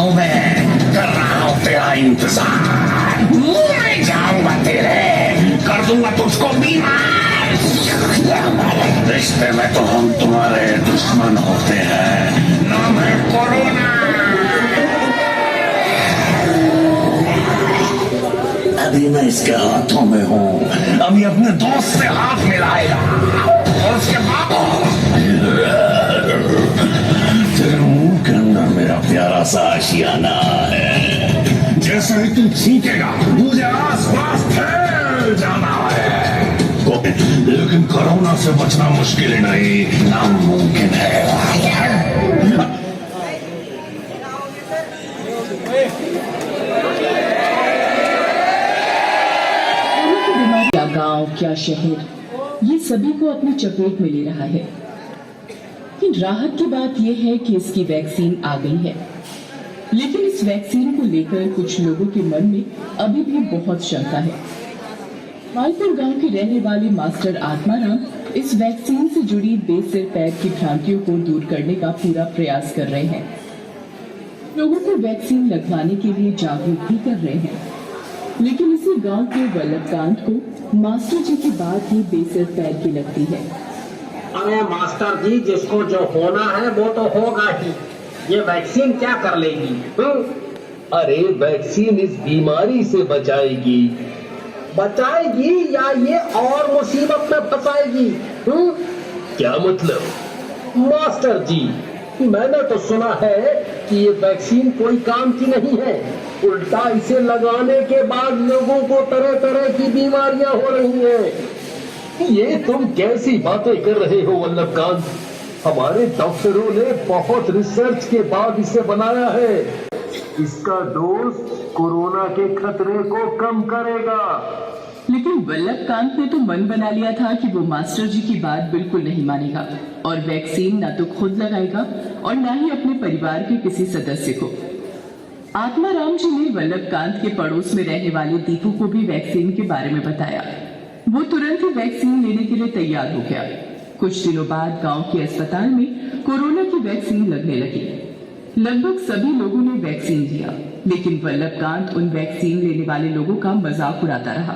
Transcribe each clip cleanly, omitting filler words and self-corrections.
हूँ मैं, कर रहा हूँ तेरा इंतजार। मैं जाऊंगा तेरे, कर दूंगा तुझको बीमार। रिश्ते में तो हम तुम्हारे दुश्मन होते हैं, नाम है कोरोना। अभी मैं इसके हाथों में हूँ, अभी अपने दोस्त से हाथ मिलाएगा और उसके बाद तेरे मुंह के अंदर मेरा प्यारा सा आशियाना है। जैसे ही तू छींकेगा मुझे आस पास फैल जाना है। लेकिन कोरोना से बचना मुश्किल नहीं, नामुमकिन है। क्या गांव, क्या शहर, ये सभी को अपनी चपेट में ले रहा है। लेकिन राहत की बात यह है कि इसकी वैक्सीन आ गई है। लेकिन इस वैक्सीन को लेकर कुछ लोगों के मन में अभी भी बहुत शंका है। मालपुर गांव के रहने वाले मास्टर आत्माराम इस वैक्सीन से जुड़ी बेसिर पैर की भ्रांतियों को दूर करने का पूरा प्रयास कर रहे हैं। लोगों को वैक्सीन लगवाने के लिए जागरूक भी कर रहे हैं। लेकिन इसी गांव के वल्लभकांत को मास्टर जी की बात ही बेसिर पैर की लगती है। अरे मास्टर जी, जिसको जो होना है वो तो होगा ही। ये वैक्सीन क्या कर लेगी? अरे वैक्सीन इस बीमारी से बचाएगी। बचाएगी या ये और मुसीबत में फंसाएगी? क्या मतलब? मास्टर जी, मैंने तो सुना है कि ये वैक्सीन कोई काम की नहीं है। उल्टा इसे लगाने के बाद लोगों को तरह तरह की बीमारियां हो रही हैं। ये तुम कैसी बातें कर रहे हो वल्लभकांत? हमारे डॉक्टरों ने बहुत रिसर्च के बाद इसे बनाया है। इसका डोज कोरोना के खतरे को कम करेगा। लेकिन वल्लभकांत ने तो मन बना लिया था कि वो मास्टर जी की बात बिल्कुल नहीं मानेगा और वैक्सीन न तो खुद लगाएगा और न ही अपने परिवार के किसी सदस्य को। आत्माराम जी ने वल्लभकांत के पड़ोस में रहने वाले दीपू को भी वैक्सीन के बारे में बताया। वो तुरंत ही वैक्सीन लेने के लिए तैयार हो गया। कुछ दिनों बाद गांव के अस्पताल में कोरोना की वैक्सीन लगने लगी। लगभग सभी लोगों ने वैक्सीन लिया, लेकिन वल्लभकांत उन वैक्सीन लेने वाले लोगों का मजाक उड़ाता रहा।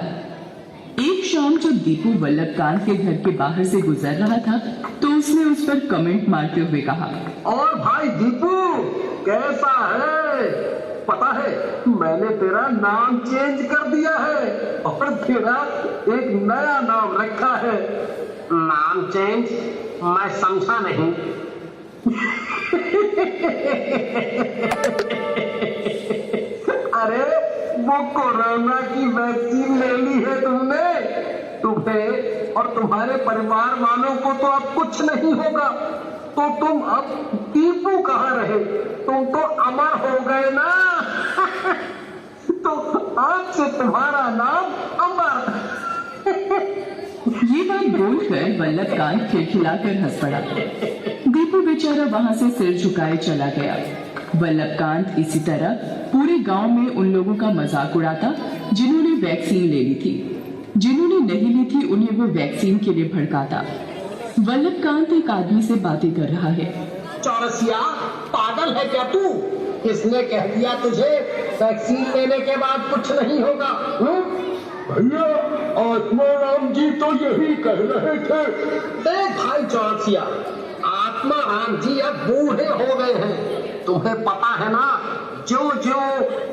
एक शाम जब दीपू वल्लभकांत के घर के बाहर से गुजर रहा था तो उसने उस पर कमेंट मारते हुए कहा, और भाई दीपू कैसा है? पता है मैंने तेरा नाम चेंज कर दिया है और तेरा एक नया नाम रखा है। नाम चेंज? मैं समझा नहीं। अरे वो कोरोना की वैक्सीन ले ली है तुमने। तुम्हें और तुम्हारे परिवार वालों को तो अब कुछ नहीं होगा। तो तुम अब दीपू कहाँ रहे? तुम तो अमर हो गए ना। तो आज से तुम्हारा नाम अमर। ये बात बोलकर वल्लभकांत खिलखिलाकर हंस पड़ा। दीपू बेचारा वहां से सिर झुकाए चला गया। वल्लभकांत इसी तरह पूरे गांव में उन लोगों का मजाक उड़ाता जिन्होंने वैक्सीन ले ली थी। जिन्होंने नहीं ली थी उन्हें वो वैक्सीन के लिए भड़काता। वल्लभकांत एक आदमी से बातें कर रहा है। चौरसिया, पागल है क्या तू? किसने कह दिया तुझे वैक्सीन लेने के बाद कुछ नहीं होगा? भैया आत्माराम जी तो यही कह रहे थे। देख भाई चौरसिया, आत्माराम जी अब बूढ़े हो गए हैं। तुम्हें पता है ना, जो जो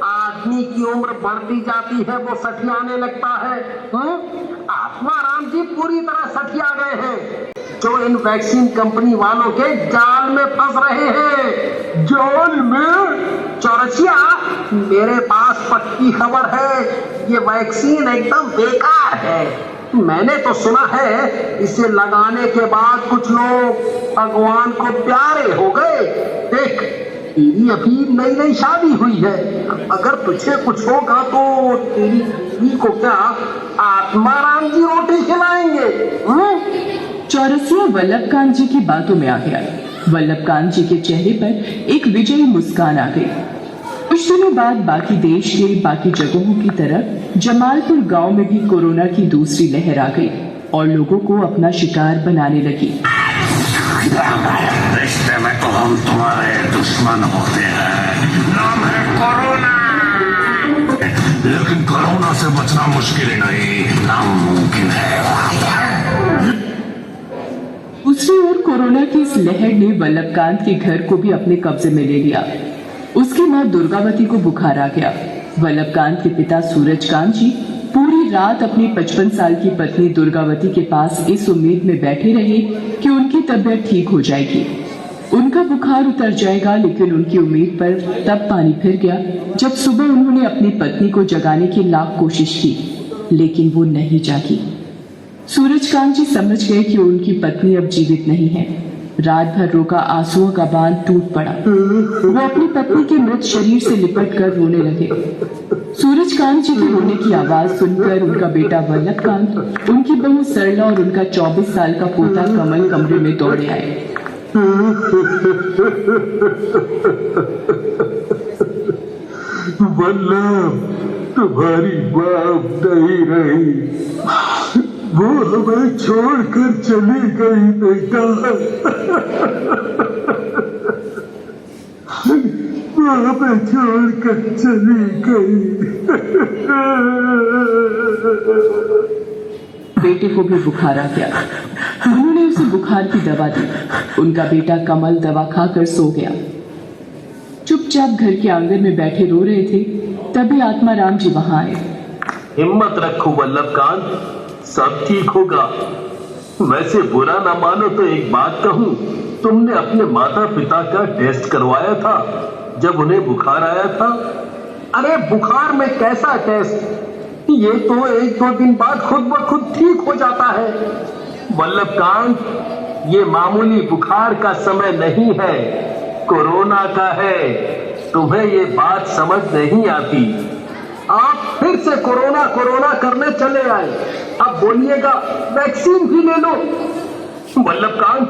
आदमी की उम्र बढ़ती जाती है वो सठियाने लगता है। आत्माराम जी पूरी तरह सठिया गए हैं, जो इन वैक्सीन कंपनी वालों के जाल में फंस रहे हैं। जाल में? चौरसिया, मेरे पास पक्की खबर है, ये वैक्सीन एकदम बेकार है। मैंने तो सुना है इसे लगाने के बाद कुछ लोग भगवान को प्यारे हो गए। देख, तेरी अभी नई नई शादी हुई है। अगर तुझे कुछ होगा तो तेरी बीवी को क्या आत्माराम जी रोटी खिलाएंगे? चौरसिया वल्लभकांत जी की बातों में आ गया। वल्लभकांत जी के चेहरे पर एक विजयी मुस्कान आ गई। कुछ दिनों बाद बाकी देश के बाकी जगहों की तरह जमालपुर गांव में भी कोरोना की दूसरी लहर आ गई और लोगों को अपना शिकार बनाने लगी। रिश्ते में तो हम तुम्हारे दुश्मन होते हैं, नाम है कोरोना। लेकिन कोरोना से बचना मुश्किल नहीं, नामुमकिन है। दूसरी ओर कोरोना की इस लहर ने वल्लभकांत के घर को भी अपने कब्जे में ले लिया। उसकी मां दुर्गावती को बुखार आ गया। वल्लभकांत के पिता सूरजकांत जी पूरी रात अपनी 55 साल की पत्नी दुर्गावती के पास इस उम्मीद में बैठे रहे कि उनकी तबीयत ठीक हो जाएगी, उनका बुखार उतर जाएगा। लेकिन उनकी उम्मीद पर तब पानी फिर गया जब सुबह उन्होंने अपनी पत्नी को जगाने की लाख कोशिश की, लेकिन वो नहीं जागी। सूरजकांत जी समझ गए कि उनकी पत्नी अब जीवित नहीं है। रात भर रोका आंसुओं का बांध टूट पड़ा। वो अपनी पत्नी के मृत शरीर से लिपट कर रोने लगे। सूरजकांत जी के रोने की आवाज सुनकर उनका बेटा वल्लभकांत, उनकी बहू सरला और उनका 24 साल का पोता कमल कमरे में दौड़े आए। वल्लभ, तुम्हारी बाप नहीं रही, वो हमें छोड़कर चली गई बेटा। वो हमें छोड़कर चली गई। बेटे को भी बुखार आ गया। उन्होंने उसे बुखार की दवा दी। उनका बेटा कमल दवा खाकर सो गया। चुपचाप घर के आंगन में बैठे रो रहे थे, तभी आत्माराम जी वहां आए। हिम्मत रखो वल्लभकांत, सब ठीक होगा। वैसे बुरा ना मानो तो एक बात कहूं, तुमने अपने माता पिता का टेस्ट करवाया था जब उन्हें बुखार आया था? अरे बुखार में कैसा टेस्ट, ये तो 1-2 दिन बाद खुद ब खुद ठीक हो जाता है। वल्लभकांत, ये मामूली बुखार का समय नहीं है, कोरोना का है। तुम्हें ये बात समझ नहीं आती। आप फिर से कोरोना कोरोना करने चले आए। अब बोलिएगा वैक्सीन भी ले लो। वल्लभकांत,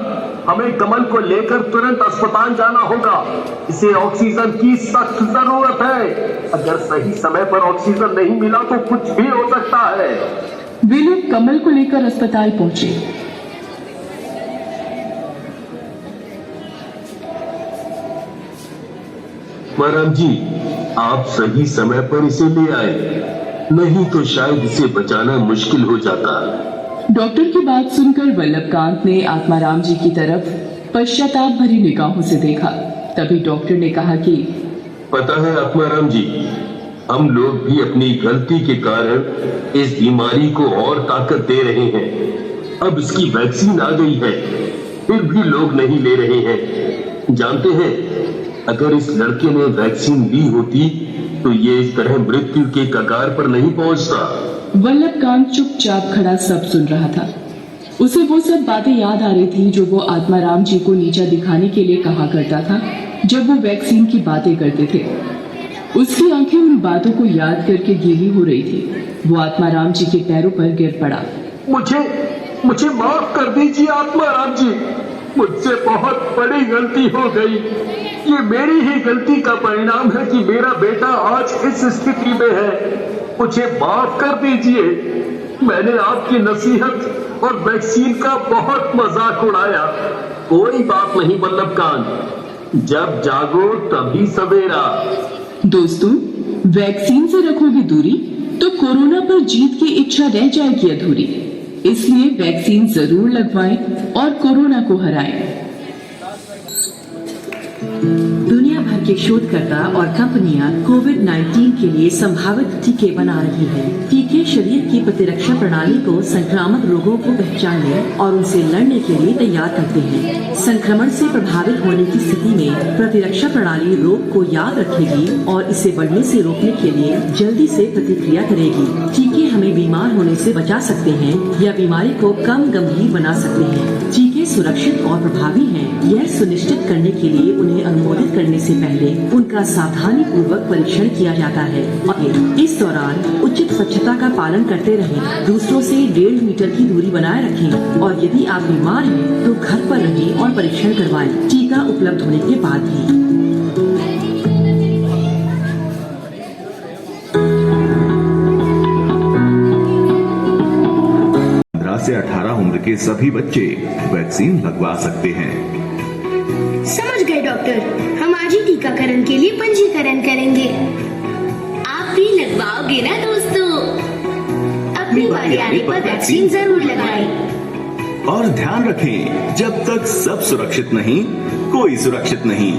हमें कमल को लेकर तुरंत अस्पताल जाना होगा। इसे ऑक्सीजन की सख्त जरूरत है। अगर सही समय पर ऑक्सीजन नहीं मिला तो कुछ भी हो सकता है। वे लोग कमल को लेकर अस्पताल पहुंचे। महाराज जी, आप सही समय पर इसे ले आए, नहीं तो शायद इसे बचाना मुश्किल हो जाता। डॉक्टर की बात सुनकर वल्लभकांत ने आत्माराम जी की तरफ पश्चाताप भरी निगाहों से देखा। तभी डॉक्टर ने कहा कि पता है आत्माराम जी, हम लोग भी अपनी गलती के कारण इस बीमारी को और ताकत दे रहे हैं। अब इसकी वैक्सीन आ गई है, फिर भी लोग नहीं ले रहे हैं। जानते हैं, अगर इस लड़के ने वैक्सीन ली होती तो ये इस तरह मृत्यु के कगार पर नहीं पहुंचता। वल्लभकांत चुपचाप खड़ा सब सुन रहा था। उसे वो सब बातें याद आ रही थी जो वो आत्माराम जी को नीचा दिखाने के लिए कहा करता था जब वो वैक्सीन की बातें करते थे। उसकी आंखें उन बातों को याद करके गीली हो रही थी। वो आत्माराम जी के पैरों पर गिर पड़ा। मुझे माफ कर दीजिए आत्माराम जी, मुझसे बहुत बड़ी गलती हो गई। ये मेरी ही गलती का परिणाम है कि मेरा बेटा आज इस स्थिति में है। मुझे माफ कर दीजिए। मैंने आपकी नसीहत और वैक्सीन का बहुत मजाक उड़ाया। कोई बात नहीं वल्लभकांत, जब जागो तभी सवेरा। दोस्तों, वैक्सीन से रखोगे दूरी तो कोरोना पर जीत की इच्छा रह जाएगी अधूरी। इसलिए वैक्सीन जरूर लगवाएं और कोरोना को हराएं। दुनिया भर के शोधकर्ता और कंपनियां कोविड-19 के लिए संभावित टीके बना रही हैं। टीके शरीर की प्रतिरक्षा प्रणाली को संक्रामक रोगों को पहचानने और उनसे लड़ने के लिए तैयार करते हैं। संक्रमण से प्रभावित होने की स्थिति में प्रतिरक्षा प्रणाली रोग को याद रखेगी और इसे बढ़ने से रोकने के लिए जल्दी से प्रतिक्रिया करेगी। टीके हमें बीमार होने से बचा सकते हैं या बीमारी को कम गंभीर बना सकते हैं। टीके सुरक्षित और प्रभावी हैं, यह सुनिश्चित करने के लिए उन्हें अनुमोदित करने से पहले उनका सावधानी पूर्वक परीक्षण किया जाता है और इस दौरान उचित स्वच्छता का पालन करते रहें। दूसरों से 1.5 मीटर की दूरी बनाए रखें और यदि आप बीमार हैं तो घर पर रहें और परीक्षण करवाएं, टीका उपलब्ध होने के बाद भी। 15 से 18 उम्र के सभी बच्चे वैक्सीन लगवा सकते हैं। समझ गए डॉक्टर, हम आज ही टीकाकरण के लिए पंजीकरण करेंगे। आप भी लगवाओगे ना दोस्तों? अपनी बारी आने पर वैक्सीन जरूर लगाएं। और ध्यान रखें, जब तक सब सुरक्षित नहीं, कोई सुरक्षित नहीं।